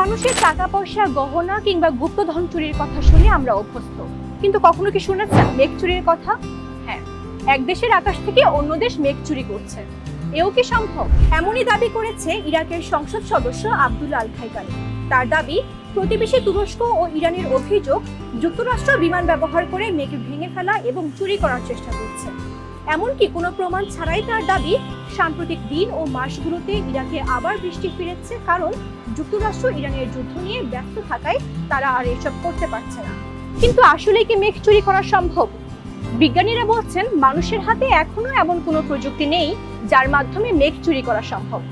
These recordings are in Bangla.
মানুষের টাকা পয়সা, গহনা কিংবা গুপ্তধন চুরির কথা শুনে আমরা অভ্যস্ত, কিন্তু কখনো কি শুনেছেন মেঘ চুরির কথা? হ্যাঁ, এক দেশের আকাশ থেকে অন্য দেশ মেঘ চুরি করছে। এও কি সম্ভব? এমনই দাবি করেছে ইরাকের সংসদ সদস্য আব্দুল্লাহ আল খাইকানি। তার দাবি, প্রতিবেশী তুরস্ক ও ইরানের অভিযোগ যুক্তরাষ্ট্র বিমান ব্যবহার করে মেঘ ভেঙে ফেলা এবং চুরি করার চেষ্টা করছে। এমনকি কোনো প্রমাণ ছাড়াই তার দাবি, সাম্প্রতিক দিন ও মাসগুলোতে ইরাকে আবার বৃষ্টি ফিরেছে, কারণ যুক্তরাষ্ট্র ইরানের যুদ্ধ নিয়ে ব্যস্ত থাকায় তারা আর এসব করতে পারছে না। কিন্তু আসলে কি মেঘ চুরি করা সম্ভব? বিজ্ঞানীরা বলছেন মানুষের হাতে এখনো এমন কোনো প্রযুক্তি নেই যার মাধ্যমে মেঘ চুরি করা সম্ভব।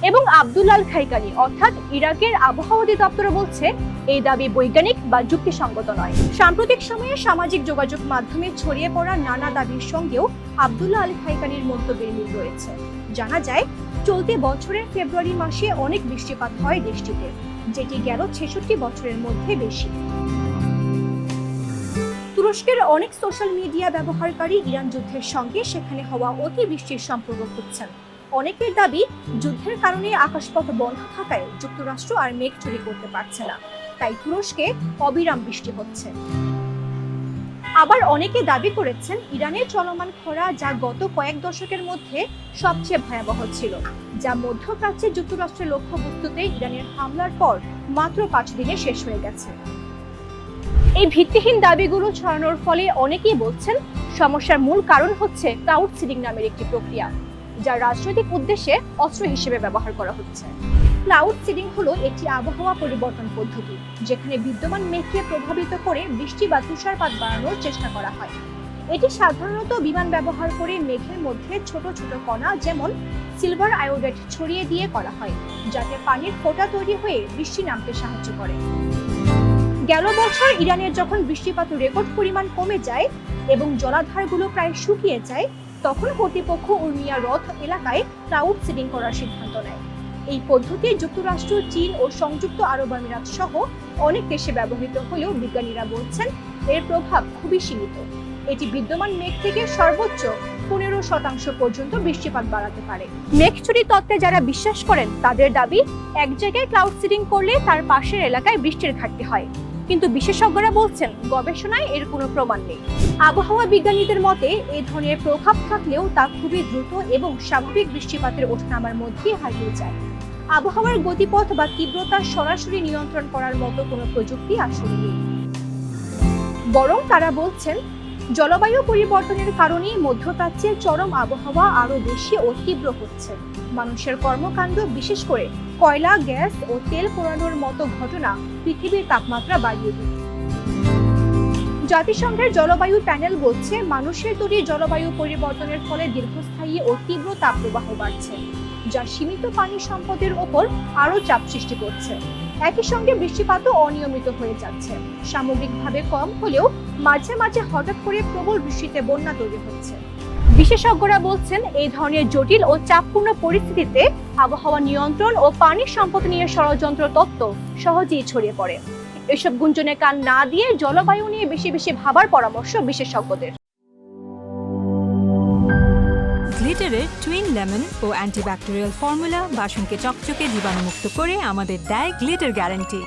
এবং আব্দুল্লাহ আল খাইকানি অর্থাৎ ইরাকের আবহাওয়া অধিদপ্তর বলছে এই দাবি বৈজ্ঞানিক বা যুক্তিসঙ্গত নয়। সাম্প্রতিক সময়ে সামাজিক যোগাযোগ মাধ্যমে ছড়িয়ে পড়া নানা দাবির সঙ্গেও আব্দুল্লাহ আল খাইকানির মন্তব্যের মিল রয়েছে। জানা যায়, চলতি বছরের ফেব্রুয়ারি মাসে অনেক বৃষ্টিপাত হয় দেশটিতে, যেটি গেল ৬৬ বছরের মধ্যে বেশি। তুরস্কের অনেক সোশ্যাল মিডিয়া ব্যবহারকারী ইরান যুদ্ধের সঙ্গে সেখানে হওয়া অতিবৃষ্টির সম্পর্ক খুঁজছেন। অনেকের দাবি, যুদ্ধের কারণে আকাশপথ বন্ধ থাকায় যুক্তরাষ্ট্র আর মেঘ চুরি করতে পারছে না, তাই তুরস্কে অবিরাম বৃষ্টি হচ্ছে। আবার অনেকে দাবি করেছেন ইরানের চলমান খরা, যা গত কয়েক দশকের মধ্যে সবচেয়ে ভয়াবহ ছিল, যা মধ্যপ্রাচ্যে যুক্তরাষ্ট্রের লক্ষ্যবস্তুতে ইরানের হামলার পর মাত্র ৫ দিনে শেষ হয়ে গেছে। এই ভিত্তিহীন দাবিগুলো ছড়ানোর ফলে অনেকেই বলছেন সমস্যার মূল কারণ হচ্ছে ক্লাউড সিডিং নামের একটি প্রক্রিয়া, যা রাজনৈতিক উদ্দেশ্যে অস্ত্র হিসেবে ব্যবহার করা হচ্ছে। ক্লাউড সিডিং হলো একটি আবহাওয়া পরিবর্তন পদ্ধতি, যেখানে বিদ্যমান মেঘকে প্রভাবিত করে বৃষ্টি বা তুষারপাত বাড়ানোর চেষ্টা করা হয়। এটি সাধারণত বিমান ব্যবহার করে মেঘের মধ্যে ছোট ছোট কণা, যেমন সিলভার আয়োডাইড ছড়িয়ে দিয়ে করা হয়, যাতে পানির ফোঁটা তৈরি হয়ে বৃষ্টি নামতে সাহায্য করে। গেল বছর ইরানের যখন বৃষ্টিপাতের রেকর্ড পরিমাণ কমে যায় এবং জলাধারগুলো প্রায় শুকিয়ে যায়, তখন কর্তৃপক্ষ উর্মিয়া হ্রদ এলাকায় ক্লাউড সিডিং করার সিদ্ধান্ত নেয়। এই পদ্ধতি যুক্তরাষ্ট্র, চীন ও সংযুক্ত আরব আমিরাত সহ অনেক দেশে ব্যবহৃত হলেও বিজ্ঞানীরা বলছেন এর প্রভাব খুবই সীমিত। এটি বিদ্যমান মেঘ থেকে সর্বোচ্চ ১৫% পর্যন্ত বৃষ্টিপাত বাড়াতে পারে। মেঘ চুরি তত্ত্বে যারা বিশ্বাস করেন তাদের দাবি, এক জায়গায় ক্লাউড সিডিং করলে তার পাশের এলাকায় বৃষ্টির ঘাটতি হয়, কিন্তু বিশেষজ্ঞরা বলছেন গবেষণায় এর কোনো প্রমাণ নেই। আবহাওয়া বিজ্ঞানীদের মতে এই ধরনের প্রভাব থাকলেও তা খুবই দ্রুত এবং স্বাভাবিক বৃষ্টিপাতের ওঠানামার মধ্যেই হারিয়ে যায়। আবহাওয়ার গতিপথ বা তীব্রতা সরাসরি নিয়ন্ত্রণ করার মতো কোনো প্রযুক্তি আসলে নেই। বরং তারা বলছেন জলবায়ু পরিবর্তনের কারণেই মধ্যপ্রাচ্যের চরম আবহাওয়া আরো বেশি ও তীব্র হচ্ছে। মানুষের কর্মকাণ্ড, বিশেষ করে কয়লা, গ্যাস ও তেল পোড়ানোর মতো ঘটনা পৃথিবীর তাপমাত্রা বাড়িয়ে দেয়। জাতিসংঘের জলবায়ু প্যানেল বলছে মানুষের তৈরি জলবায়ু পরিবর্তনের ফলে দীর্ঘস্থায়ী ও তীব্র তাপপ্রবাহ বাড়ছে, যা সীমিত পানি সম্পদের ওপর আরো চাপ সৃষ্টি করছে। একই সঙ্গে বৃষ্টিপাতও অনিয়মিত হয়ে যাচ্ছে, সামগ্রিকভাবে কম হলেও মাঝে মাঝে হঠাৎ করে প্রবল বৃষ্টিতে বন্যা তৈরি হচ্ছে। বিশেষজ্ঞরা বলছেন এই ধরনের জটিল ও চাপপূর্ণ পরিস্থিতিতে আবহাওয়া নিয়ন্ত্রণ ও পানির সম্পদ নিয়ে ষড়যন্ত্র তত্ত্ব সহজেই ছড়িয়ে পড়ে। এসব গুঞ্জনে কান না দিয়ে জলবায়ু নিয়ে বেশি বেশি ভাবার পরামর্শ বিশেষজ্ঞদের। গ্লিটারের টুইন লেমন ও অ্যান্টিব্যাকটেরিয়াল ফর্মুলা বাসনকে চকচকে জীবাণুমুক্ত করে আমাদের দেয় গ্লিটার গ্যারান্টি।